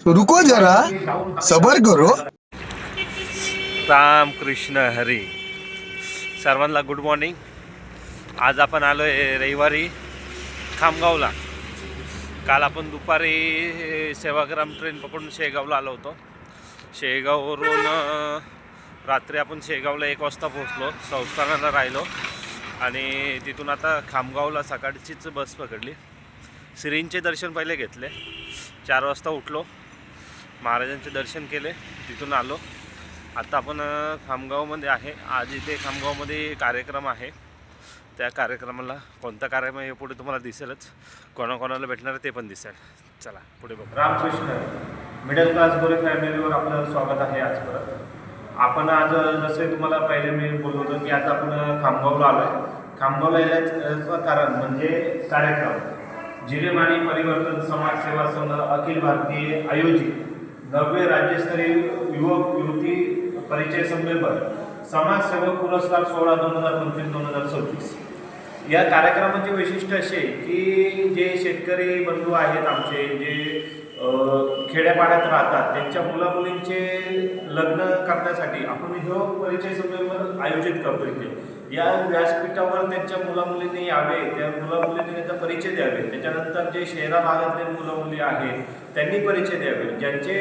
रुको जरा, सबर करो. राम कृष्ण हरी. सर्वांना गुड मॉर्निंग. आज आपण आलो आहे रविवारी खामगावला. काल आपण दुपारी सेवाग्राम ट्रेन पकडून शेगावला आलो होतो. शेगाववरून रात्री आपण शेगावला 1 वाजता पोहोचलो. संस्थानाला राहिलो आणि तिथून आता खामगावला सकाळचीच बस पकडली. श्रींचे दर्शन पहिले घेतले. 4 वाजता उठलो, महाराजांचे दर्शन केले, तिथून आलो. आता आपण खामगावमध्ये आहे. आज इथे खामगावमध्ये कार्यक्रम आहे. त्या कार्यक्रमाला कोणता कार्यक्रम आहे हे पुढे तुम्हाला दिसेलच. कोणाकोणाला भेटणार ते पण दिसेल. चला पुढे बघू. रामकृष्ण. मिडल क्लास गोरे फॅमिलीवर आपलं स्वागत आहे. आज परत आपण आज जसे तुम्हाला पहिले मी बोललो होतो की आज आपण खामगावला आलो आहे. खामगावला येण्याचं कारण म्हणजे कार्यक्रम जिरेमाणी परिवर्तन समाजसेवा संघ अखिल भारतीय आयोजित 9वे राज्यस्तरीय युवक युवती परिचय संमेलन समाजसेवक पुरस्कार सोहळा 2025-2026. या कार्यक्रमाचे वैशिष्ट्य असे की जे शेतकरी बंधू आहेत आमचे, जे खेड्यापाड्यात राहतात, त्यांच्या मुलामुलींचे लग्न करण्यासाठी आपण हे परिचय संमेलन आयोजित करतो. इथे या व्यासपीठावर त्यांच्या मुलामुलींनी यावे, त्या मुलामुलींनी त्यांचा परिचय द्यावे. त्याच्यानंतर जे शहरा भागातले मुलंमुली आहेत त्यांनी परिचय द्यावे. ज्यांचे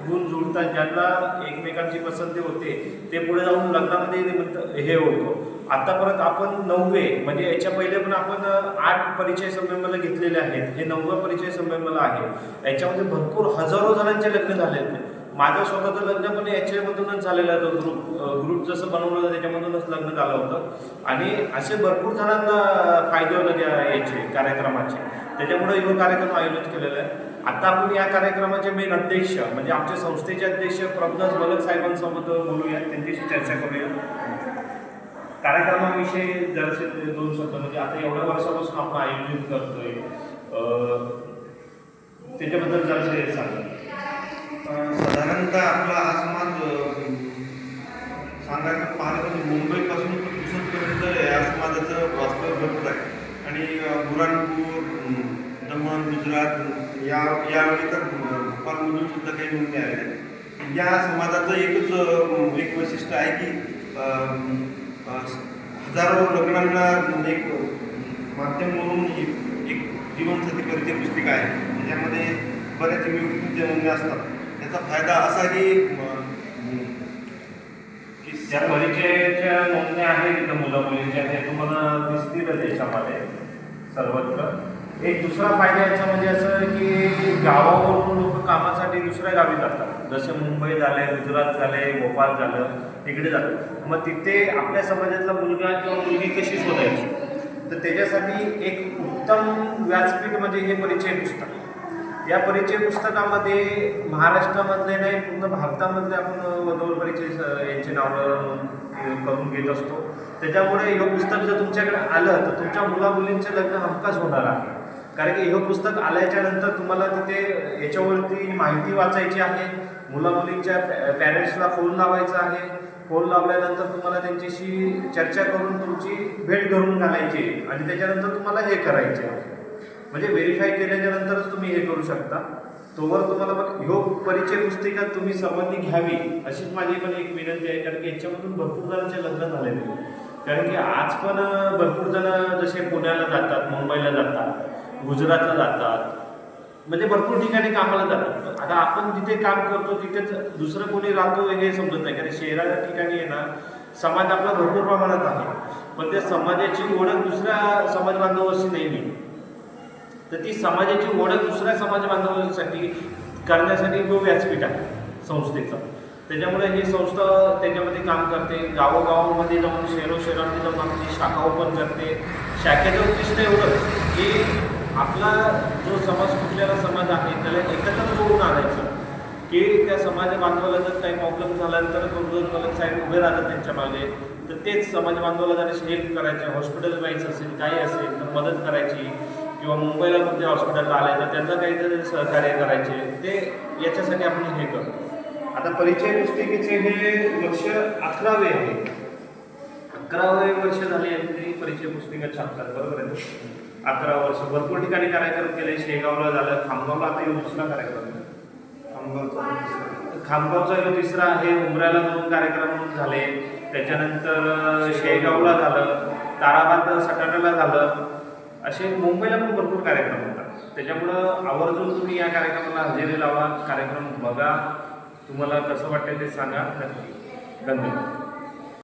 गुण जुळतात, ज्यांना एकमेकांची पसंती होते, ते पुढे जाऊन लग्नामध्ये हे होतो. आतापर्यंत आपण 9वे म्हणजे याच्या पहिले पण आपण 8 परिचय संमेलन घेतलेले आहेत. हे 9वं परिचय संमेलन आहे. याच्यामध्ये भरपूर हजारो जणांचे लग्न झालेले. माझं स्वतःचं लग्न पण याच्यामधूनच झालेलं होतं. ग्रुप जसं बनवलं होतं त्याच्यामधूनच लग्न झालं होतं. आणि असे भरपूर जणांना फायदे होते याचे कार्यक्रमाचे. त्याच्यामुळे हा कार्यक्रम आयोजित केलेला आहे. आता आपण या कार्यक्रमाचे मेन अध्यक्ष म्हणजे आमच्या संस्थेचे अध्यक्ष प्रभुदास बलक साहेबांसोबत बोलूया, त्यांच्याशी चर्चा करूया. कार्यक्रमाविषयी जरासे 2 शब्द म्हणजे आता एवढ्या वर्षापासून आपण आयोजित करतोय त्याच्याबद्दल जरासे सांगा. साधारणतः आपला हा समाज सांगायचं पाहिलं तर मुंबईपासून पुसदपर्यंत या समाजाचं वास्तव भरपूर आहे. आणि बुरानपूर, दमण, गुजरात यावेळी तर भोपाळमधून सुद्धा काही नोंदणी आलेल्या आहेत. या समाजाचं एक वैशिष्ट्य आहे की हजारो लग्नांना एक माध्यम म्हणून एक जीवनसाथी परिचय पुस्तिका आहे. त्याच्यामध्ये बऱ्याच व्यक्तींच्या नोंदणी असतात. त्याचा फायदा असा की ज्या परिचयाच्या नोंदण्या आहेत तिथं मुलं-मुलींच्या ते तुम्हाला दिसतील देशामध्ये सर्वत्र. एक दुसरा फायदा याचा म्हणजे असं की गावावरून लोक कामासाठी दुसऱ्या गावी जातात. जसे मुंबई झाले, गुजरात झाले, भोपाळ झालं, तिकडे जातात. मग तिथे आपल्या समाजातला मुलगा किंवा मुलगी कशी शोधायची, तर त्याच्यासाठी एक उत्तम व्यासपीठ म्हणजे हे परिचय पुस्तक. या परिचय पुस्तकामध्ये महाराष्ट्रामधले नाही पूर्ण भारतामधले आपण वधूवर परिचय यांचे नावं करून घेत असतो. त्याच्यामुळे हे पुस्तक जर तुमच्याकडे आलं तर तुमच्या मुलामुलींचे लग्न हमखास होणार आहे. कारण की हे पुस्तक आल्याच्या नंतर तुम्हाला तिथे याच्यावरती माहिती वाचायची आहे. मुलामुलींच्या पॅरेंट्सला फोन लावायचा आहे. फोन लावल्यानंतर तुम्हाला त्यांच्याशी चर्चा करून तुमची भेट घडवून घालायची आणि त्याच्यानंतर तुम्हाला हे करायचे आहे. म्हणजे व्हेरीफाय केल्याच्या नंतरच तुम्ही हे करू शकता. तोवर तुम्हाला पण ह्यो परिचय पुस्तिका तुम्ही सर्वांनी घ्यावी अशीच माझी पण एक विनंती आहे. कारण की याच्यामधून भरपूर जणांचे लग्न झालेले. कारण की आज पण भरपूर जण जसे पुण्याला जातात, मुंबईला जातात, गुजरातला जातात, म्हणजे भरपूर ठिकाणी कामाला जातात. आता आपण जिथे काम करतो तिथेच दुसरं कोणी राहतो हे समजत नाही. कारण शहराच्या ठिकाणी आहे ना समाज आपला भरपूर प्रमाणात आहे, पण त्या समाजाची ओळख दुसऱ्या समाज बांधवाशी नाही आहे. तर ती समाजाची ओळख दुसऱ्या समाज बांधवांसाठी करण्यासाठी जो व्यासपीठ आहे संस्थेचा. त्याच्यामुळे ही संस्था त्याच्यामध्ये काम करते. गावोगावामध्ये जाऊन शहरांमध्ये जाऊन आमची शाखा ओपन करते. शाखेचं उद्दिष्ट एवढं की आपला जो समाज कुठलेला समाज आहे त्याला एकत्र जोडून आणायचं. की त्या समाज बांधवाला जर काही प्रॉब्लेम झाला तर प्रभुदास साहेब उभे राहतात त्यांच्या मागे. तर तेच समाज बांधवाला जरा हेल्प करायचं, हॉस्पिटल जायचं असेल, काही असेल तर मदत करायची, किंवा मुंबईला कोणत्या हॉस्पिटलला आले तर त्यांना काहीतरी सहकार्य करायचे. ते याच्यासाठी आपण हे करतो. आता परिचय पुस्तिकेचे हे वर्ष 11वे आहे. 11वे वर्ष झाले यांनी परिचय पुस्तिका छापतात, बरोबर आहे. 11 वर्ष भरपूर ठिकाणी कार्यक्रम केले. शेगावला झालं, खामगावला आता येऊन दुसरा कार्यक्रम आहे. खामगावचा जो तिसरा आहे. उमऱ्याला 2 कार्यक्रम झाले. त्याच्यानंतर शेगावला झालं, ताराबाद सटाण्याला झालं. असे मुंबईला पण भरपूर कार्यक्रम होतात. त्याच्यामुळं आवर्जून तुम्ही या कार्यक्रमाला हजेरी लावा, कार्यक्रम बघा. तुम्हाला कसं वाटतं ते सांगा. नक्की. धन्यवाद.